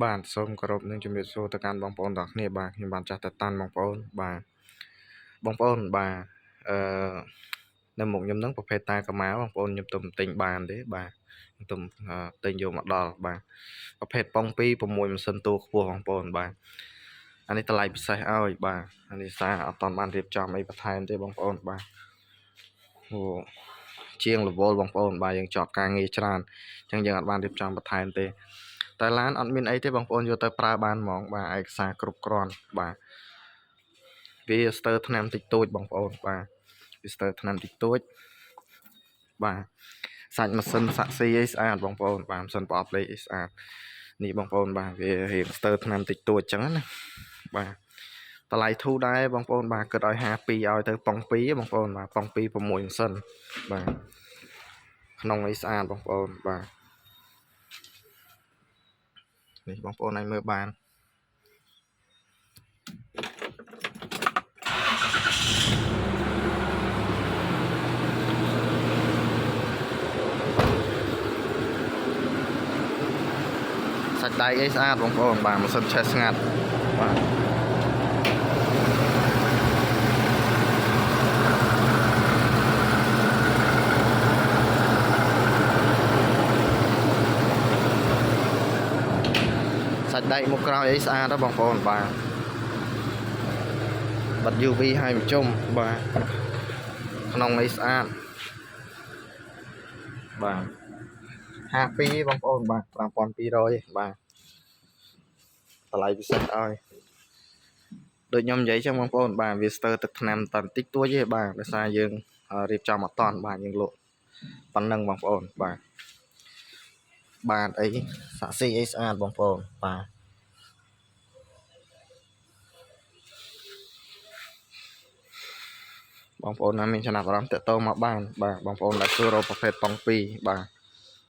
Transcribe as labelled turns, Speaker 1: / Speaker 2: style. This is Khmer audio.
Speaker 1: បាទសូមគោរពនឹងជំរាបសួរទៅកាន់បងប្អូនទាំងគ្នាបាទខ្ញុំបានចាស់តតាន់បងប្អូនបាទបងប្អូនបាទអឺនៅមុខខ្ញុំនឹងប្រភេទតាកាម៉ាបងប្អូនខ្ញុំទុំទិញបានទេបាទខ្ញុំទុំទិញយកមកដល់បាទប្រភេទប៉ុង2 6ម៉ាស៊ីនតួខ្ពស់បងប្អូនបាទអានេះតម្លៃពិសេសឲ្យបាទអានេះសារអត់តាន់បានរៀបចំអីបន្ថែមទេបងប្អូនបាទអូជាងរវល់បងប្អូនបាទយើងជាប់ការងារច្រើនអញ្ចឹងយើងអត់បានរៀបចំបន្ថែមទេតែឡានអត់មានអីទេបងប្អូនយកទៅប្រើបានហ្មងបាទឯកសារគ្រប់គ្រាន់បាទវាស្ទើរថ្នាំតិចតួចបងប្អូនបាទវាស្ទើរថ្នាំតិចតួចបាទសាច់ម៉ាស៊ីនសាក់ស៊ីអីស្អាតបងប្អូនបាទម៉ាស៊ីនប្រអប់លេខអីស្អាតនេះបងប្អូនបាទវារៀងស្ទើរថ្នាំតិចតួចអញ្ចឹងណាបាទតម្លៃធូរដែរបងប្អូនបាទគិតឲ្យ52ឲ្យទៅប៉ុង2បងប្អូនបាទប៉ុង2 6ម៉ាស៊ីនបាទក្នុងអីស្អាតបងប្អូនបាទនេះបងប្អូនឲ្យមើលបានសាច់ដៃអីស្អាតបងប្អូនបាទម៉ាស៊ីនឆេះស្ងាត់បាទសាច់ដៃមុខក្រោយអីស្អាតណាបងប្អូនបាទបាត់ UV ឲ្យបញ្ជុំបាទក្នុងអីស្អាតបាទ52បងប្អូនបាទ5200បាទតម្លៃពិសេសឲ្យដូចខ្ញុំនិយាយចឹងបងប្អូនបាទវាស្ទើរទឹកថ្នាំតន្តិចតួចទេបាទដោយសារយើងរៀបចំអត់តាន់បាទយើងលក់ប៉ុណ្ណឹងបងប្អូនបាទបាទអីសាក់ស៊ីអីស្អាតបងប្អូនបាទបងប្អូនណាមានចំណាប់អារម្មណ៍តាក់ទងមកបានបាទបងប្អូនដែលសួររកប្រភេទប៉ុង2បាទ